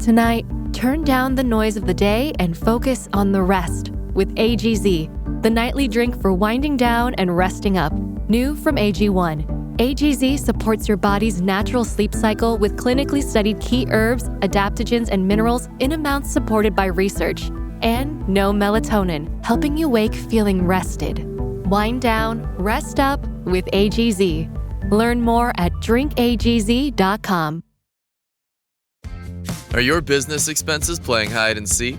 Tonight, turn down the noise of the day and focus on the rest with AGZ, the nightly drink for winding down and resting up. New from AG1. AGZ supports your body's natural sleep cycle with clinically studied key herbs, adaptogens, and minerals in amounts supported by research. And no melatonin, helping you wake feeling rested. Wind down, rest up with AGZ. Learn more at drinkagz.com. Are your business expenses playing hide and seek?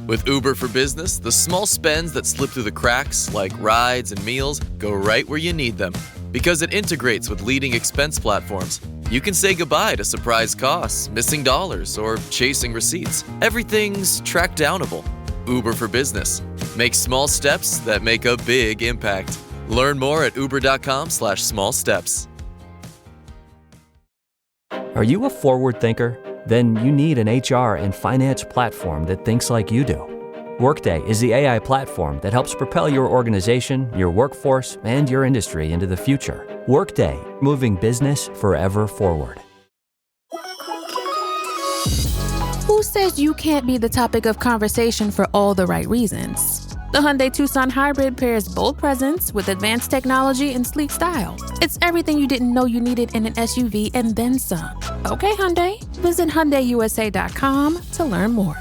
With Uber for Business, the small spends that slip through the cracks, like rides and meals, go right where you need them. Because it integrates with leading expense platforms, you can say goodbye to surprise costs, missing dollars, or chasing receipts. Everything's track downable. Uber for Business. Make small steps that make a big impact. Learn more at uber.com/small steps. Are you a forward thinker? Then you need an HR and finance platform that thinks like you do. Workday is the AI platform that helps propel your organization, your workforce, and your industry into the future. Workday, moving business forever forward. Who says you can't be the topic of conversation for all the right reasons? The Hyundai Tucson Hybrid pairs bold presence with advanced technology and sleek style. It's everything you didn't know you needed in an SUV and then some. Okay, Hyundai. Visit HyundaiUSA.com to learn more.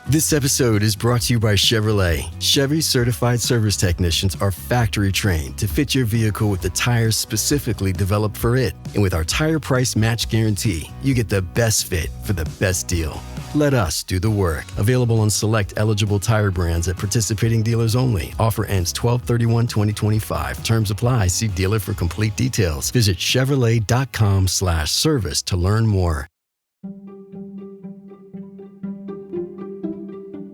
This episode is brought to you by Chevrolet. Chevy certified service technicians are factory trained to fit your vehicle with the tires specifically developed for it. And with our tire price match guarantee, you get the best fit for the best deal. Let us do the work. Available on select eligible tire brands at participating dealers only. Offer ends 12/31/2025. Terms apply. See dealer for complete details. Visit Chevrolet.com/service to learn more.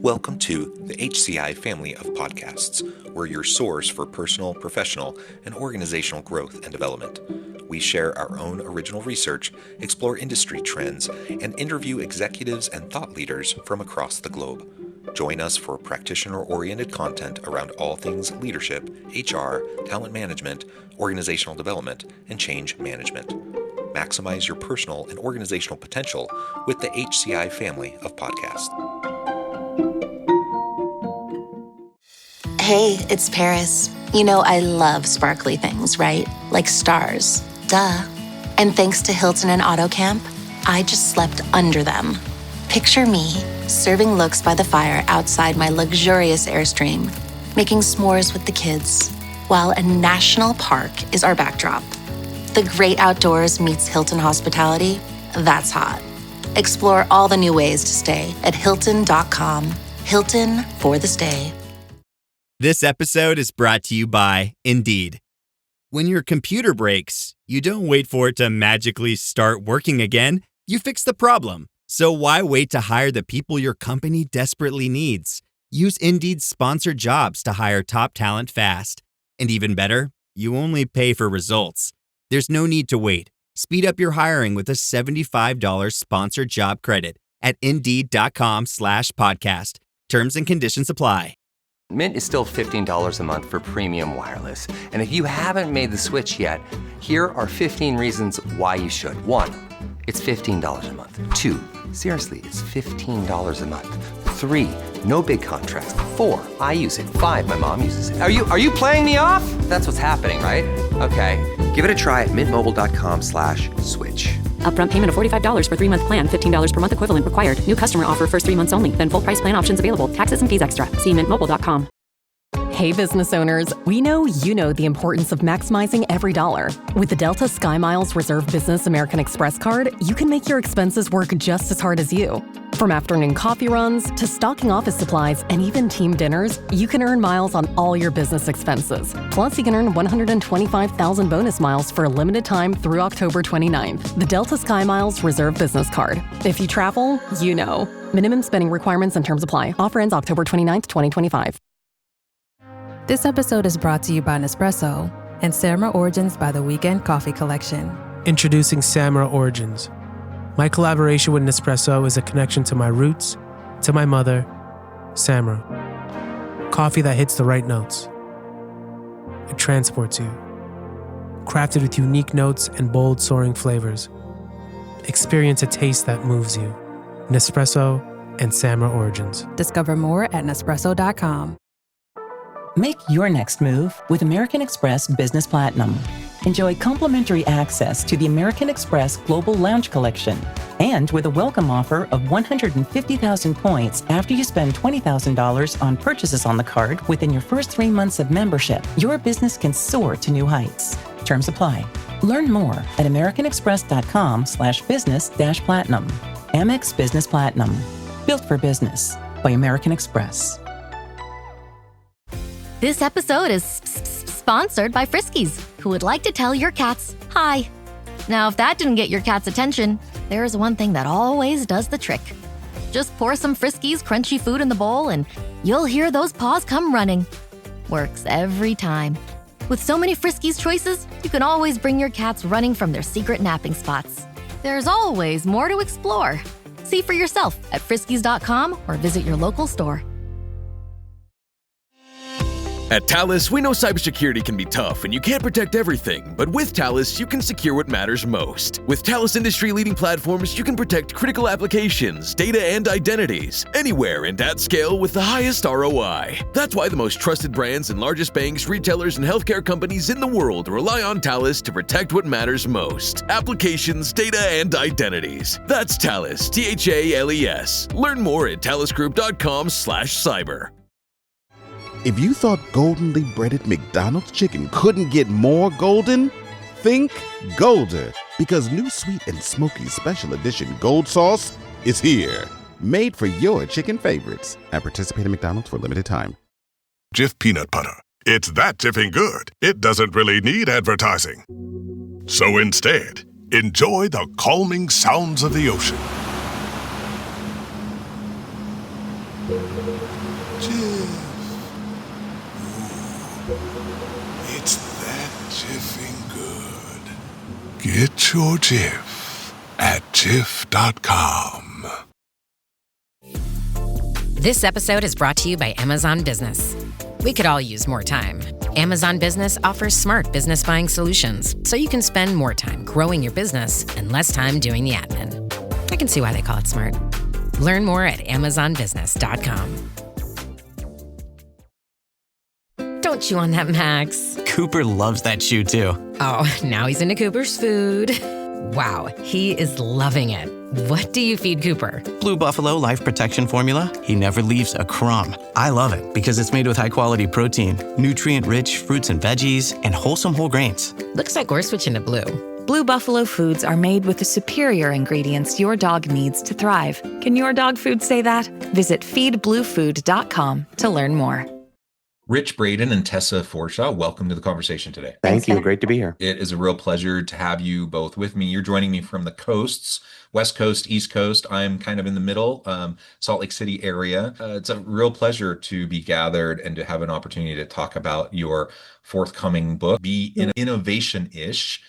Welcome to the HCI family of podcasts. We're your source for personal, professional, and organizational growth and development. We share our own original research, explore industry trends, and interview executives and thought leaders from across the globe. Join us for practitioner-oriented content around all things leadership, HR, talent management, organizational development, and change management. Maximize your personal and organizational potential with the HCI family of podcasts. Hey, it's Paris. You know I love sparkly things, right? Like stars. Duh. And thanks to Hilton and AutoCamp, I just slept under them. Picture me, serving looks by the fire outside my luxurious Airstream, making s'mores with the kids, while a national park is our backdrop. The great outdoors meets Hilton hospitality. That's hot. Explore all the new ways to stay at Hilton.com. Hilton for the stay. This episode is brought to you by Indeed. When your computer breaks, you don't wait for it to magically start working again. You fix the problem. So why wait to hire the people your company desperately needs? Use Indeed's sponsored jobs to hire top talent fast. And even better, you only pay for results. There's no need to wait. Speed up your hiring with a $75 sponsored job credit at Indeed.com/podcast. Terms and conditions apply. Mint is still $15 a month for premium wireless. And if you haven't made the switch yet, here are 15 reasons why you should. 1, it's $15 a month. 2, seriously, it's $15 a month. 3, no big contracts. 4, I use it. 5, my mom uses it. Are you playing me off? That's what's happening, right? Okay, give it a try at mintmobile.com/switch. Upfront payment of $45 for 3-month plan, $15 per month equivalent required. New customer offer first 3 months only. Then full price plan options available. Taxes and fees extra. See mintmobile.com. Hey business owners, we know you know the importance of maximizing every dollar. With the Delta SkyMiles Reserve Business American Express card, you can make your expenses work just as hard as you. From afternoon coffee runs to stocking office supplies and even team dinners, you can earn miles on all your business expenses. Plus, you can earn 125,000 bonus miles for a limited time through October 29th. The Delta SkyMiles Reserve Business Card. If you travel, you know. Minimum spending requirements and terms apply. Offer ends October 29th, 2025. This episode is brought to you by Nespresso and Samra Origins by the Weekend Coffee Collection. Introducing Samra Origins. My collaboration with Nespresso is a connection to my roots, to my mother, Samra. Coffee that hits the right notes. It transports you. crafted with unique notes and bold, soaring flavors. Experience a taste that moves you. Nespresso and Samra Origins. Discover more at Nespresso.com. Make your next move with American Express Business Platinum. Enjoy complimentary access to the American Express Global Lounge Collection. And with a welcome offer of 150,000 points after you spend $20,000 on purchases on the card within your first 3 months of membership, your business can soar to new heights. Terms apply. Learn more at americanexpress.com/business-platinum. Amex Business Platinum. Built for business by American Express. This episode is sponsored by Friskies, who would like to tell your cats hi. Now, if that didn't get your cat's attention, there's one thing that always does the trick. Just pour some Friskies crunchy food in the bowl and you'll hear those paws come running. Works every time. With so many Friskies choices, you can always bring your cats running from their secret napping spots. There's always more to explore. See for yourself at friskies.com or visit your local store. At Talos, we know cybersecurity can be tough and you can't protect everything, but with Talos, you can secure what matters most. With Talos industry-leading platforms, you can protect critical applications, data, and identities, anywhere and at scale with the highest ROI. That's why the most trusted brands and largest banks, retailers, and healthcare companies in the world rely on Talos to protect what matters most. Applications, data, and identities. That's Talos, T-H-A-L-E-S. Learn more at talosgroup.com/cyber. If you thought goldenly breaded McDonald's chicken couldn't get more golden, think Golder, because new sweet and smoky special edition gold sauce is here, made for your chicken favorites at participating McDonald's for a limited time. Jif peanut butter. It's that jiffing good. It doesn't really need advertising. So instead, enjoy the calming sounds of the ocean. It's that jiffing good. Get your Jif at Jif.com. This episode is brought to you by Amazon Business. We could all use more time. Amazon Business offers smart business buying solutions, so you can spend more time growing your business and less time doing the admin. I can see why they call it smart. Learn more at AmazonBusiness.com. Don't chew on that, Max. Cooper loves that chew too. Oh, now he's into Cooper's food. Wow, he is loving it. What do you feed Cooper? Blue Buffalo Life Protection Formula. He never leaves a crumb. I love it because it's made with high-quality protein, nutrient-rich fruits and veggies, and wholesome whole grains. Looks like we're switching to Blue. Blue Buffalo foods are made with the superior ingredients your dog needs to thrive. Can your dog food say that? Visit feedbluefood.com to learn more. Rich Braden and Tessa Forshaw, welcome to the conversation today. Thank you. Great to be here. It is a real pleasure to have you both with me. You're joining me from the coasts, West Coast, East Coast. I'm kind of in the middle, Salt Lake City area. It's a real pleasure to be gathered and to have an opportunity to talk about your forthcoming book, Be Innovation-ish,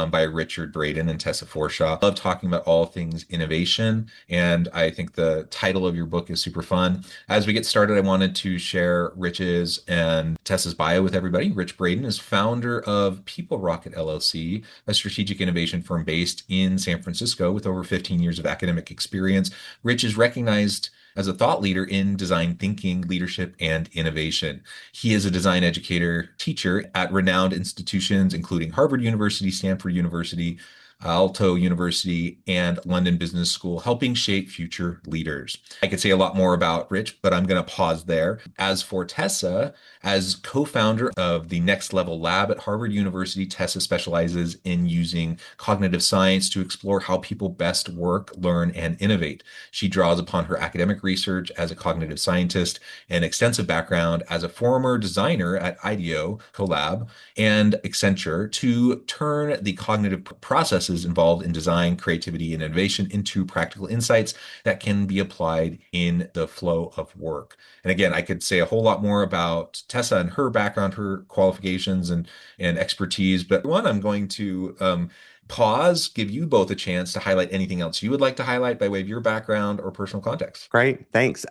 by Richard Braden and Tessa Forshaw. I love talking about all things innovation, and I think the title of your book is super fun. As we get started, I wanted to share Rich's and Tessa's bio with everybody. Rich Braden is founder of People Rocket LLC, a strategic innovation firm based in San Francisco with over 15 years of academic experience. Rich is recognized as a thought leader in design thinking, leadership, and innovation. He is a design educator, teacher at renowned institutions, including Harvard University, Stanford University, Aalto University, and London Business School, helping shape future leaders. I could say a lot more about Rich, but I'm going to pause there. As for Tessa, as co-founder of the Next Level Lab at Harvard University, Tessa specializes in using cognitive science to explore how people best work, learn, and innovate. She draws upon her academic research as a cognitive scientist and extensive background as a former designer at IDEO, Collab, and Accenture to turn the cognitive processes involved in design, creativity, and innovation into practical insights that can be applied in the flow of work. And again, I could say a whole lot more about Tessa and her background, her qualifications and expertise, but one, I'm going to pause, give you both a chance to highlight anything else you would like to highlight by way of your background or personal context. Great, thanks.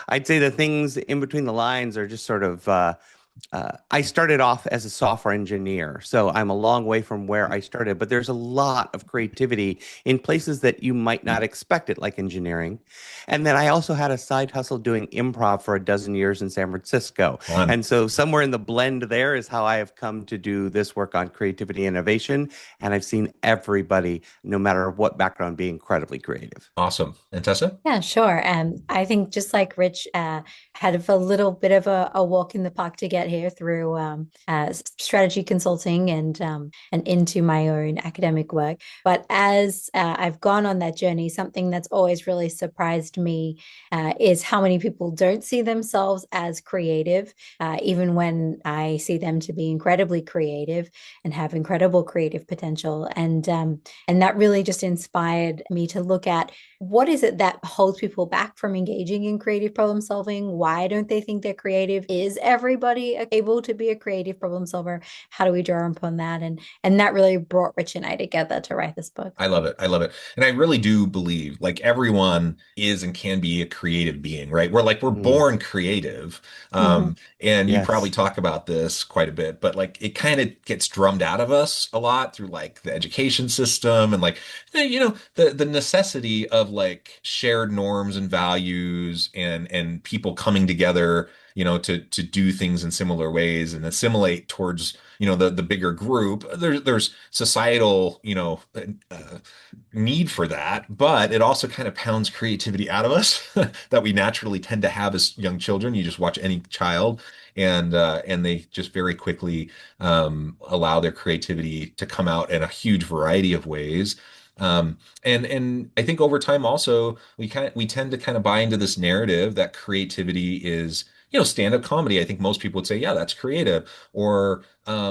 I'd say the things in between the lines are just sort of I started off as a software engineer, so I'm a long way from where I started, but there's a lot of creativity in places that you might not expect it, like engineering. And then I also had a side hustle doing improv for a dozen years in San Francisco. Fun. And so somewhere in the blend there is how I have come to do this work on creativity and innovation. And I've seen everybody, no matter what background, be incredibly creative. Awesome. And Tessa? Yeah, sure. I think just like Rich had a little bit of a walk in the park to get here through strategy consulting and into my own academic work. But as I've gone on that journey, something that's always really surprised me is how many people don't see themselves as creative, even when I see them to be incredibly creative and have incredible creative potential. And that really just inspired me to look at what is it that holds people back from engaging in creative problem solving? Why don't they think they're creative? Is everybody able to be a creative problem solver? How do we draw upon that? And that really brought Rich and I together to write this book. I love it. I love it. And I really do believe like everyone is and can be a creative being, right? We're born creative. And you probably talk about this quite a bit, but like it kind of gets drummed out of us a lot through like the education system and like, the necessity of like shared norms and values and people coming together, to do things in similar ways and assimilate towards, the bigger group. There's societal, need for that, but it also kind of pounds creativity out of us that we naturally tend to have as young children. You just watch any child and they just very quickly allow their creativity to come out in a huge variety of ways. And I think over time also we tend to kind of buy into this narrative that creativity is, stand-up comedy. I think most people would say, yeah, that's creative, or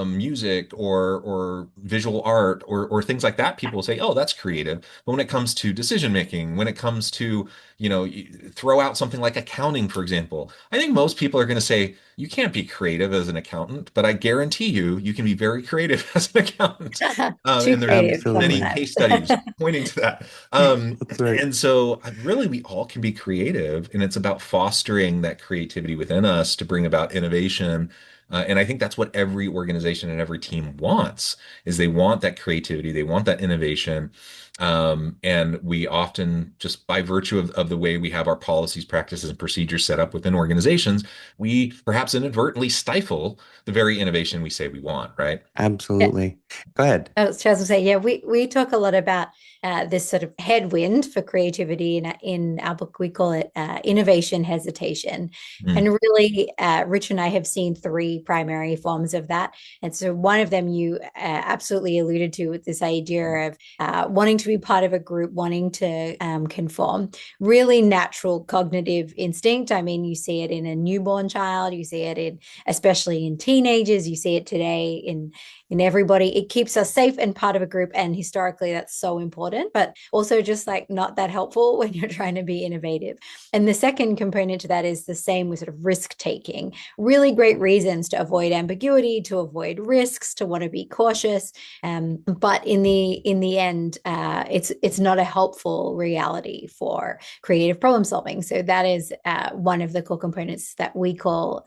music or visual art or things like that. People will say, oh, that's creative. But when it comes to decision making, when it comes to, throw out something like accounting, for example, I think most people are going to say, you can't be creative as an accountant, but I guarantee you can be very creative as an accountant. And there's many case studies pointing to that. And so really we all can be creative, and it's about fostering that creativity within us to bring about innovation. And I think that's what every organization and every team wants, is they want that creativity, they want that innovation. And we often, just by virtue of the way we have our policies, practices, and procedures set up within organizations, we perhaps inadvertently stifle the very innovation we say we want, right? Absolutely. Go ahead. I was just say, yeah, we talk a lot about this sort of headwind for creativity. In our book, we call it innovation hesitation. And really, Rich and I have seen three primary forms of that. And so one of them you absolutely alluded to, with this idea of wanting to be part of a group, wanting to conform. Really natural cognitive instinct. I mean, you see it in a newborn child, you see it especially in teenagers, you see it today in everybody. It keeps us safe and part of a group. And historically, that's so important, but also just like not that helpful when you're trying to be innovative. And the second component to that is the same with sort of risk taking. Really great reasons to avoid ambiguity, to avoid risks, to want to be cautious. But in the end, it's not a helpful reality for creative problem solving. So that is one of the core components that we call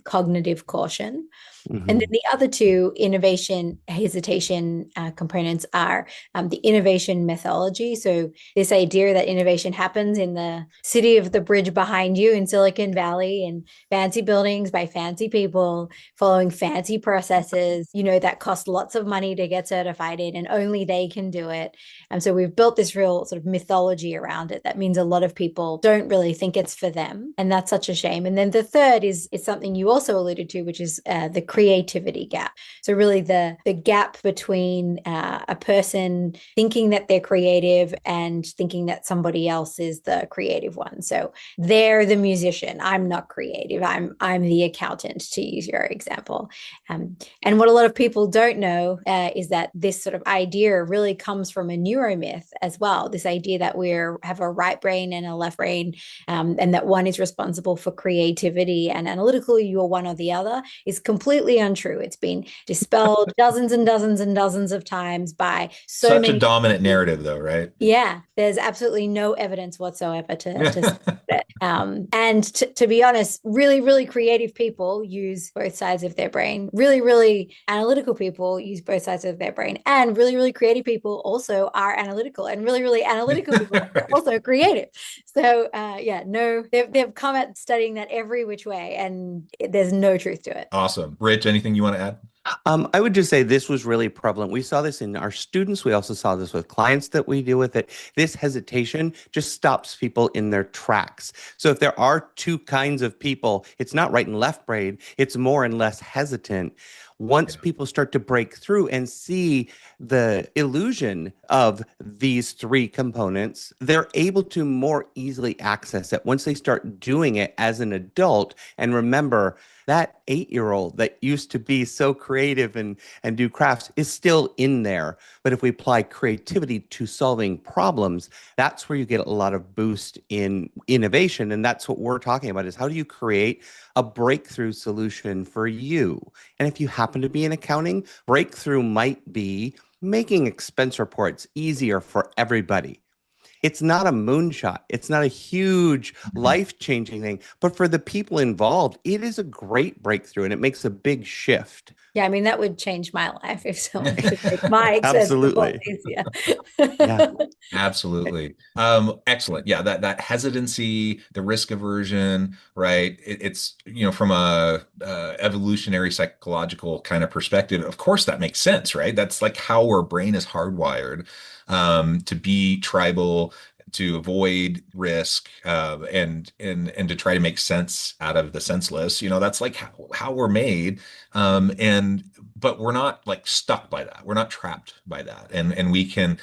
cognitive caution. And then the other two innovation hesitation components are the innovation methodology. So this idea that innovation happens in the city of the bridge behind you in Silicon Valley, in fancy buildings by fancy people, following fancy processes, that cost lots of money to get certified in, and only they can do it. And so we've built this real sort of mythology around it. That means a lot of people don't really think it's for them. And that's such a shame. And then the third is something you also alluded to, which is the creativity gap. So really the gap between a person thinking that they're creative and thinking that somebody else is the creative one. So they're the musician. I'm not creative. I'm the accountant, to use your example. And what a lot of people don't know is that this sort of idea really comes from a neuromyth as well. This idea that we have a right brain and a left brain, and that one is responsible for creativity and analytically you're one or the other, is completely untrue. It's been dispelled told dozens and dozens and dozens of times by Such many a dominant people. narrative, though, right? Yeah, there's absolutely no evidence whatsoever to support it. And to be honest, really, really creative people use both sides of their brain. Really, really analytical people use both sides of their brain. And really, really creative people also are analytical. And really, really analytical people are also creative. So they've come at studying that every which way, and there's no truth to it. Awesome. Rich, anything you want to add? I would just say this was really prevalent. We saw this in our students. We also saw this with clients that we deal with. It. This hesitation just stops people in their tracks. So if there are two kinds of people, it's not right and left brain. It's more and less hesitant. Once people start to break through and see the illusion of these three components, they're able to more easily access it once they start doing it as an adult. And remember, that 8-year-old that used to be so creative and do crafts is still in there. But if we apply creativity to solving problems, that's where you get a lot of boost in innovation. And that's what we're talking about, is how do you create a breakthrough solution for you? And if you happen to be in accounting, breakthrough might be making expense reports easier for everybody. It's not a moonshot. It's not a huge life-changing thing. But for the people involved, it is a great breakthrough, and it makes a big shift. Yeah, I mean, that would change my life if someone could make my expense report easier. Yeah. Absolutely. Excellent. Yeah, that hesitancy, the risk aversion, right? It's, from a evolutionary psychological kind of perspective, of course that makes sense, right? That's like how our brain is hardwired to be tribal, to avoid risk, and to try to make sense out of the senseless. That's like how we're made. But we're not like stuck by that. We're not trapped by that. And we can,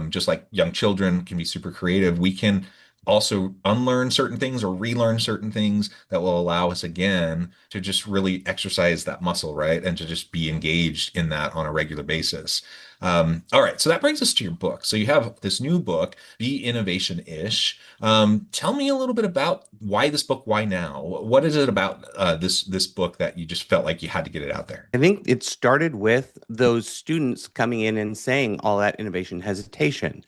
just like young children can be super creative, we can also unlearn certain things or relearn certain things that will allow us again to just really exercise that muscle, right? And to just be engaged in that on a regular basis. All right, so that brings us to your book. So you have this new book, Be Innovation-ish. Tell me a little bit about why this book, why now? What is it about this book that you just felt like you had to get it out there? I think it started with those students coming in and saying all that innovation hesitation.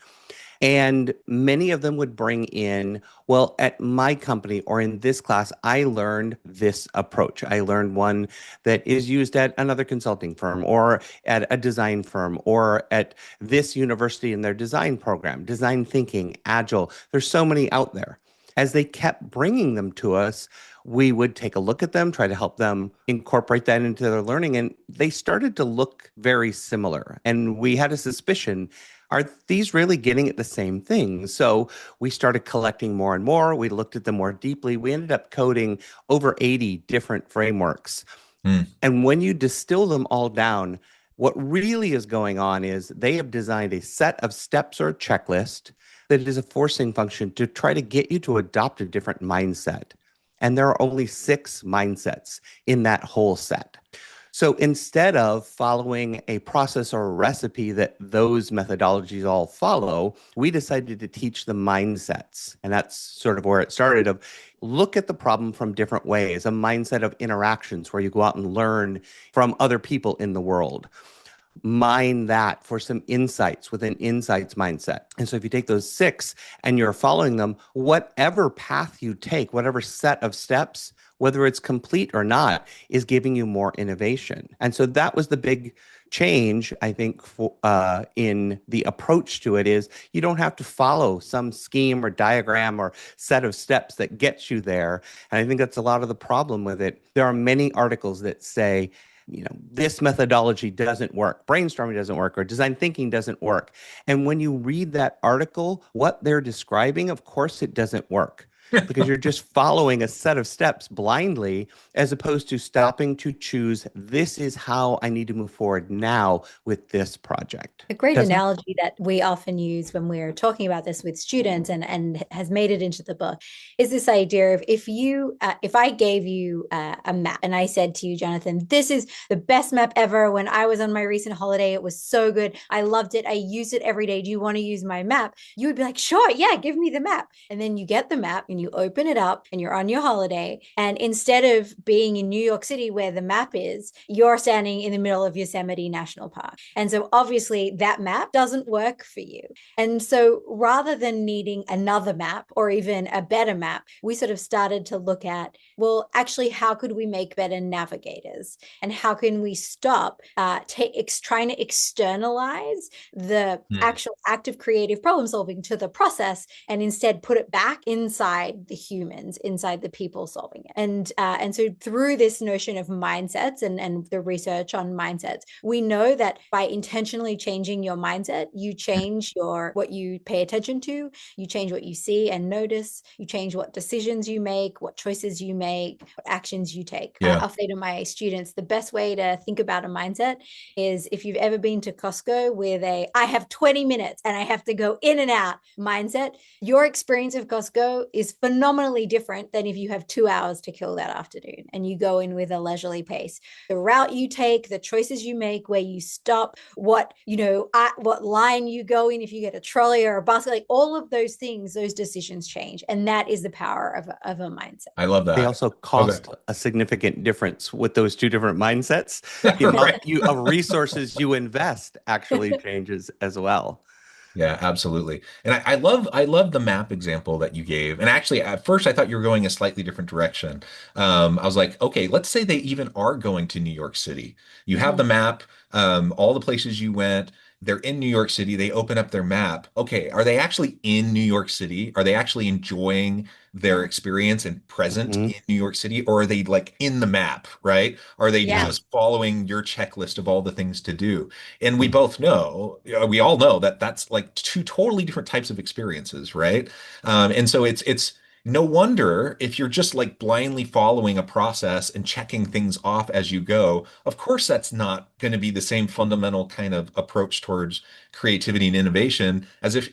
And many of them would bring in, well, at my company or in this class, I learned this approach. I learned one that is used at another consulting firm or at a design firm or at this university in their design program, design thinking, agile. There's so many out there. As they kept bringing them to us, we would take a look at them, try to help them incorporate that into their learning. And they started to look very similar. And we had a suspicion, are these really getting at the same thing? So we started collecting more and more. We looked at them more deeply. We ended up coding over 80 different frameworks. And when you distill them all down, what really is going on is they have designed a set of steps or a checklist that is a forcing function to try to get you to adopt a different mindset. And there are only 6 mindsets in that whole set. So instead of following a process or a recipe that those methodologies all follow, we decided to teach the mindsets. And that's sort of where it started, of look at the problem from different ways, a mindset of interactions where you go out and learn from other people in the world. Mine that for some insights with an insights mindset. And so if you take those 6 and you're following them, whatever path you take, whatever set of steps, whether it's complete or not, is giving you more innovation. And so that was the big change, I think, in the approach to it, is you don't have to follow some scheme or diagram or set of steps that gets you there. And I think that's a lot of the problem with it. There are many articles that say, this methodology doesn't work, brainstorming doesn't work, or design thinking doesn't work. And when you read that article, what they're describing, of course, it doesn't work. Because you're just following a set of steps blindly, as opposed to stopping to choose, this is how I need to move forward now with this project. A great analogy that we often use when we're talking about this with students and has made it into the book is this idea of if I gave you a map and I said to you, Jonathan, this is the best map ever. When I was on my recent holiday, it was so good. I loved it. I use it every day. Do you want to use my map? You would be like, sure, yeah, give me the map. And then you get the map and you you open it up and you're on your holiday. And instead of being in New York City where the map is, you're standing in the middle of Yosemite National Park. And so obviously that map doesn't work for you. And so rather than needing another map or even a better map, we sort of started to look at, well, actually, how could we make better navigators? And how can we stop trying to externalize the actual act of creative problem solving to the process and instead put it back inside the humans, inside the people solving it. And so through this notion of mindsets and the research on mindsets, we know that by intentionally changing your mindset, you change what you pay attention to, you change what you see and notice, you change what decisions you make, what choices you make, what actions you take. I'll say to my students, the best way to think about a mindset is if you've ever been to Costco with I have 20 minutes and I have to go in and out mindset, your experience of Costco is phenomenally different than if you have 2 hours to kill that afternoon and you go in with a leisurely pace. The route you take, the choices you make, where you stop, what line you go in, if you get a trolley or a bus, like all of those things, those decisions change. And that is the power of a mindset. I love that. They also cost a significant difference with those two different mindsets. The amount of resources you invest actually changes as well. Yeah, absolutely. And I love the map example that you gave. And actually, at first, I thought you were going a slightly different direction. I was like, okay, let's say they even are going to New York City. You have the map, all the places you went. They're in New York City. They open up their map. Okay, are they actually in New York City? Are they actually enjoying their experience and present in New York City? Or are they like in the map, right? Are they just following your checklist of all the things to do? And we both know, we all know that that's like two totally different types of experiences, right? And so it's no wonder if you're just like blindly following a process and checking things off as you go, of course, that's not going to be the same fundamental kind of approach towards creativity and innovation as if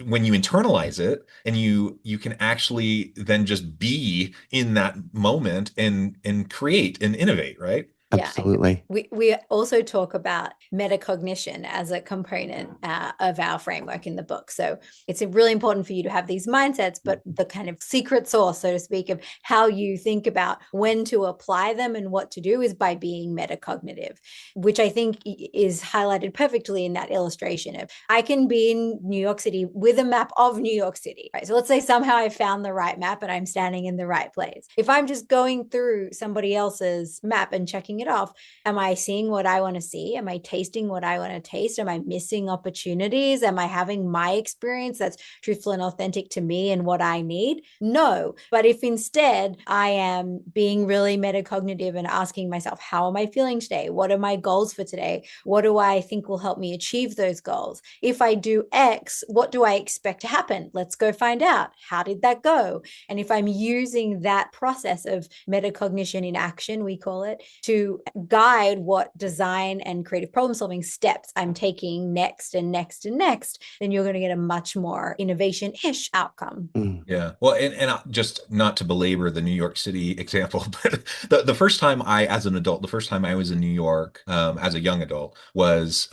when you internalize it and you can actually then just be in that moment and create and innovate, right? Absolutely. We also talk about metacognition as a component of our framework in the book. So it's really important for you to have these mindsets, but the kind of secret sauce, so to speak, of how you think about when to apply them and what to do is by being metacognitive, which I think is highlighted perfectly in that illustration of I can be in New York City with a map of New York City, right? So let's say somehow I found the right map and I'm standing in the right place. If I'm just going through somebody else's map and checking it off, am I seeing what I want to see? Am I tasting what I want to taste? Am I missing opportunities? Am I having my experience that's truthful and authentic to me and what I need? No. But if instead I am being really metacognitive and asking myself, how am I feeling today? What are my goals for today? What do I think will help me achieve those goals? If I do X, what do I expect to happen? Let's go find out. How did that go? And if I'm using that process of metacognition in action, we call it, to guide what design and creative problem solving steps I'm taking next and next and next, then you're going to get a much more innovation-ish outcome. Yeah. Well, and just not to belabor the New York City example, but the first time as an adult, the first time I was in New York as a young adult was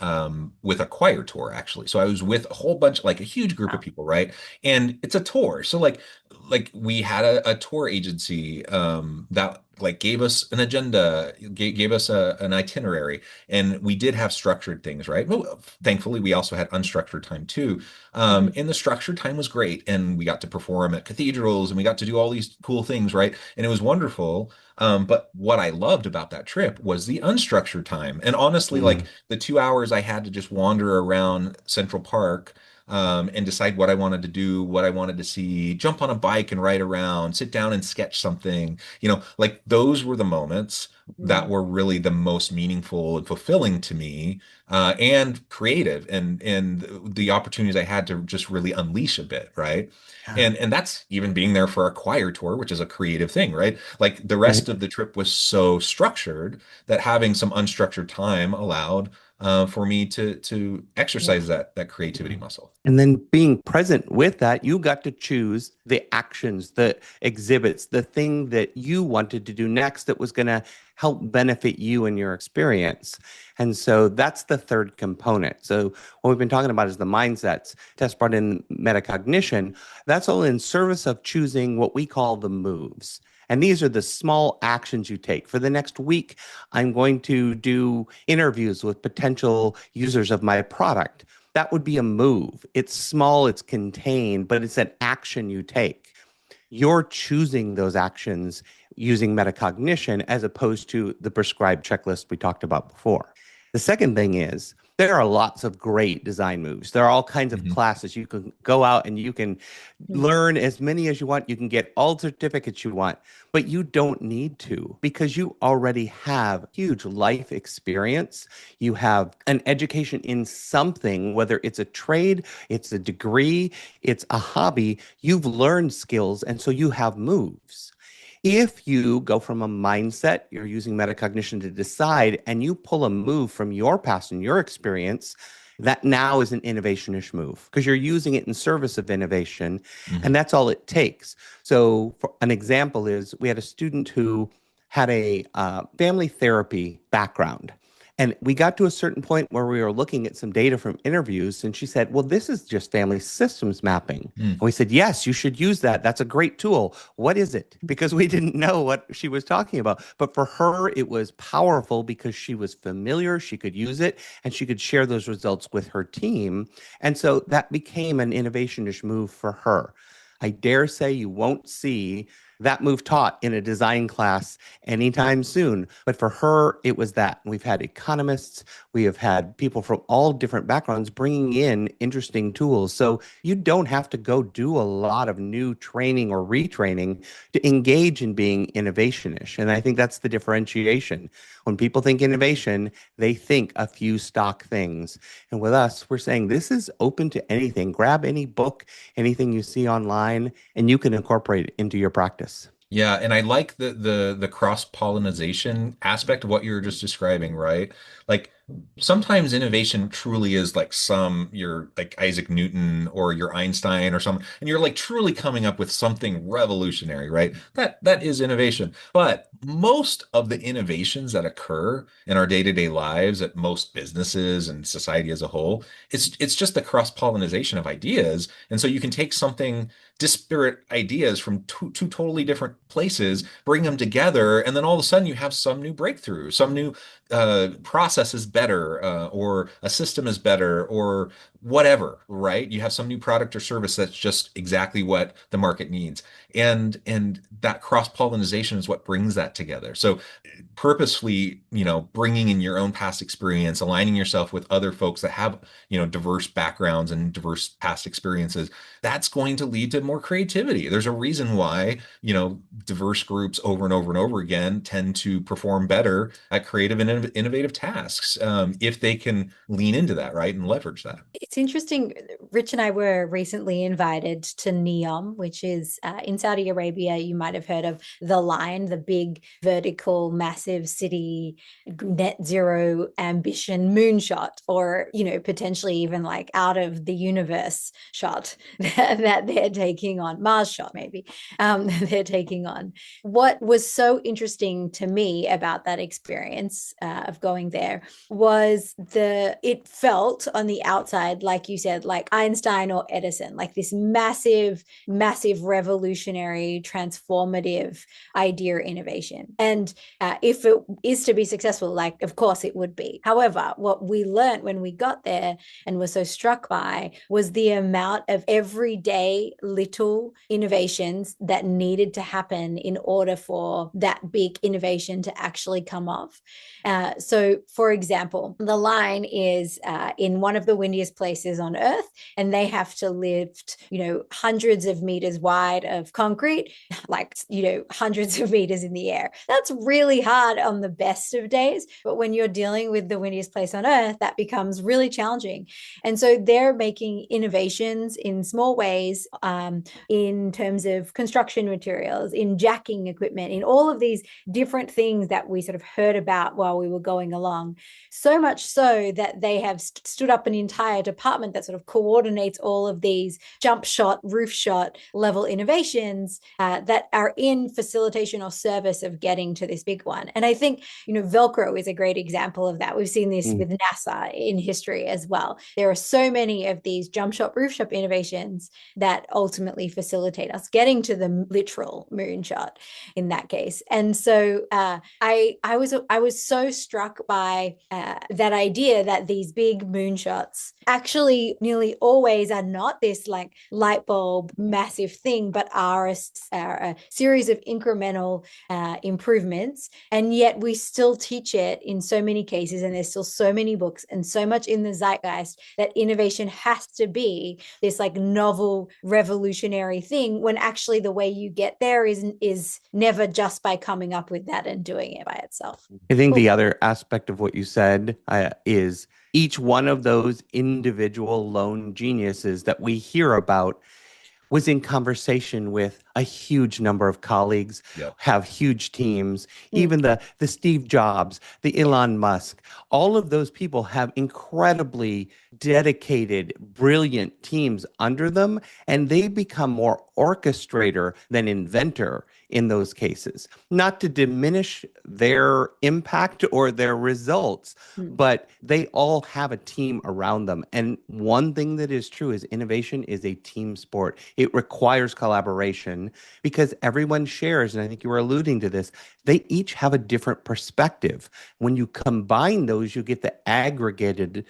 with a choir tour, actually. So I was with a whole bunch, like a huge group of people, right? And it's a tour. So like we had a tour agency that like gave us an agenda, gave us an itinerary, and we did have structured things, right? Well, thankfully, we also had unstructured time too. And the structured time was great, and we got to perform at cathedrals, and we got to do all these cool things, right? And it was wonderful. But what I loved about that trip was the unstructured time. And honestly, like the 2 hours I had to just wander around Central Park and decide what I wanted to do, what I wanted to see, jump on a bike and ride around, sit down and sketch something, like those were the moments that were really the most meaningful and fulfilling to me, and creative, and the opportunities I had to just really unleash a bit, right? And that's even being there for a choir tour, which is a creative thing, right? Like the rest of the trip was so structured that having some unstructured time allowed for me to exercise that creativity muscle. And then being present with that, you got to choose the actions, the exhibits, the thing that you wanted to do next that was going to help benefit you and your experience. And so that's the third component. So what we've been talking about is the mindsets. Tess brought in metacognition. That's all in service of choosing what we call the moves. And these are the small actions you take. For the next week, I'm going to do interviews with potential users of my product. That would be a move. It's small, it's contained, but it's an action you take. You're choosing those actions using metacognition as opposed to the prescribed checklist we talked about before. The second thing is there are lots of great design moves. There are all kinds of classes. You can go out and you can learn as many as you want. You can get all certificates you want, but you don't need to because you already have huge life experience. You have an education in something, whether it's a trade, it's a degree, it's a hobby. You've learned skills, and so you have moves. If you go from a mindset, you're using metacognition to decide, and you pull a move from your past and your experience, that now is an innovation-ish move because you're using it in service of innovation, and that's all it takes. So for an example is we had a student who had a family therapy background. And we got to a certain point where we were looking at some data from interviews, and she said, well, this is just family systems mapping. And we said, yes, you should use that. That's a great tool. What is it? Because we didn't know what she was talking about. But for her, it was powerful because she was familiar, she could use it, and she could share those results with her team. And so that became an innovation-ish move for her. I dare say you won't see that move taught in a design class anytime soon. But for her, it was that. We've had economists, we have had people from all different backgrounds bringing in interesting tools. So you don't have to go do a lot of new training or retraining to engage in being innovation-ish. And I think that's the differentiation. When people think innovation, they think a few stock things. And with us, we're saying this is open to anything. Grab any book, anything you see online, and you can incorporate it into your practice. Yeah, and I like the cross-pollination aspect of what you were just describing, right? Like sometimes innovation truly is like you're like Isaac Newton or you're Einstein or something, and you're like truly coming up with something revolutionary, right? That is innovation. But most of the innovations that occur in our day-to-day lives at most businesses and society as a whole, it's just the cross-pollination of ideas. And so you can take something disparate ideas from two totally different places, bring them together, and then all of a sudden you have some new breakthrough, some new process is better, or a system is better, or whatever, right? You have some new product or service that's just exactly what the market needs. And that cross-pollination is what brings that together. So purposefully, bringing in your own past experience, aligning yourself with other folks that have, diverse backgrounds and diverse past experiences, that's going to lead to more creativity. There's a reason why, diverse groups over and over and over again tend to perform better at creative and innovative tasks if they can lean into that, right, and leverage that. It's interesting. Rich and I were recently invited to NEOM, which is in Saudi Arabia. You might have heard of the Line, the big vertical, massive city net zero ambition moonshot, or, potentially even like out of the universe shot that they're taking on, Mars shot maybe, they're taking on. What was so interesting to me about that experience of going there was it felt on the outside, like you said, like Einstein or Edison, like this massive, massive revolutionary, transformative idea innovation. And if it is to be successful, like, of course it would be. However, what we learned when we got there and were so struck by was the amount of everyday little innovations that needed to happen in order for that big innovation to actually come off. So, for example, the Line is in one of the windiest places on Earth, and they have to lift, hundreds of meters wide of concrete, like, hundreds of meters in the air. That's really hard on the best of days. But when you're dealing with the windiest place on Earth, that becomes really challenging. And so they're making innovations in small ways in terms of construction materials, in jacking equipment, in all of these different things that we sort of heard about while we were going along. so much so that they have stood up an entire department that sort of coordinates all of these jump shot, roof shot level innovations that are in facilitation or service of getting to this big one. And I think, Velcro is a great example of that. We've seen this with NASA in history as well. There are so many of these jump shot, roof shot innovations that ultimately facilitate us getting to the literal moonshot in that case. And so I was so struck by that idea that these big moonshots actually nearly always are not this like light bulb massive thing, but are a series of incremental improvements. And yet we still teach it in so many cases, and there's still so many books and so much in the zeitgeist that innovation has to be this like novel revolutionary thing, when actually the way you get there is never just by coming up with that and doing it by itself. I think the other aspect of what you said is each one of those individual lone geniuses that we hear about was in conversation with a huge number of colleagues, have huge teams, even the Steve Jobs, the Elon Musk, all of those people have incredibly dedicated, brilliant teams under them, and they become more orchestrator than inventor in those cases. Not to diminish their impact or their results, but they all have a team around them. And one thing that is true is innovation is a team sport. It requires collaboration because everyone shares, and I think you were alluding to this, they each have a different perspective. When you combine those, you get the aggregated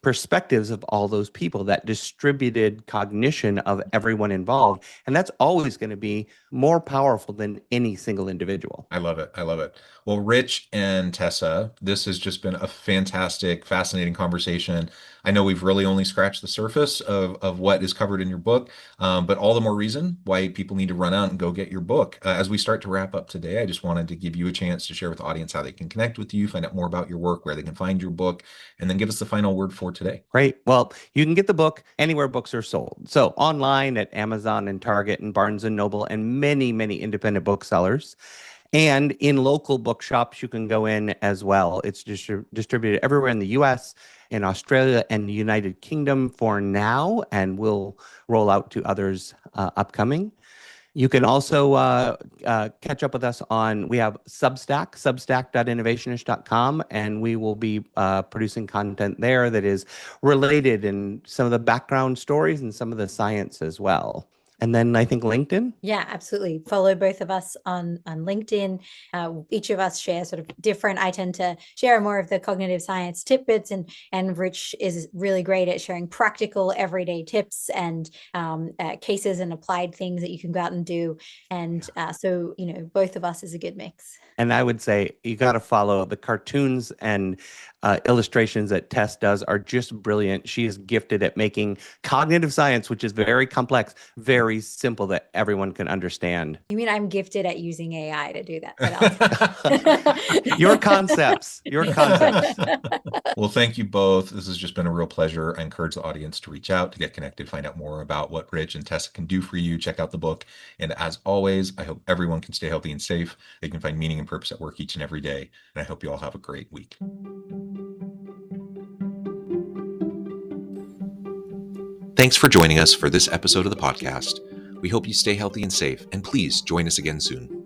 perspectives of all those people, that distributed cognition of everyone involved. And that's always going to be more powerful than any single individual. I love it. I love it. Well, Rich and Tessa, this has just been a fantastic, fascinating conversation. I know we've really only scratched the surface of what is covered in your book, but all the more reason why people need to run out and go get your book. As we start to wrap up today, I just wanted to give you a chance to share with the audience how they can connect with you, find out more about your work, where they can find your book, and then give us the final word for today. Great. Well, you can get the book anywhere books are sold. So online at Amazon and Target and Barnes and Noble and many, many independent booksellers. And in local bookshops, you can go in as well. It's distributed everywhere in the U.S., in Australia, and the United Kingdom for now, and will roll out to others upcoming. You can also catch up with us we have Substack, substack.innovationish.com, and we will be producing content there that is related in some of the background stories and some of the science as well. And then I think LinkedIn. Yeah, absolutely. Follow both of us on LinkedIn. Each of us share sort of different. I tend to share more of the cognitive science tidbits, and Rich is really great at sharing practical everyday tips and cases and applied things that you can go out and do. And so, both of us is a good mix. And I would say you got to follow the cartoons and illustrations that Tess does are just brilliant. She is gifted at making cognitive science, which is very complex, very simple that everyone can understand. You mean I'm gifted at using AI to do that? Your concepts. Well, thank you both. This has just been a real pleasure. I encourage the audience to reach out, to get connected, find out more about what Rich and Tessa can do for you. Check out the book. And as always, I hope everyone can stay healthy and safe. They can find meaning and purpose at work each and every day. And I hope you all have a great week. Thanks for joining us for this episode of the podcast. We hope you stay healthy and safe, and please join us again soon.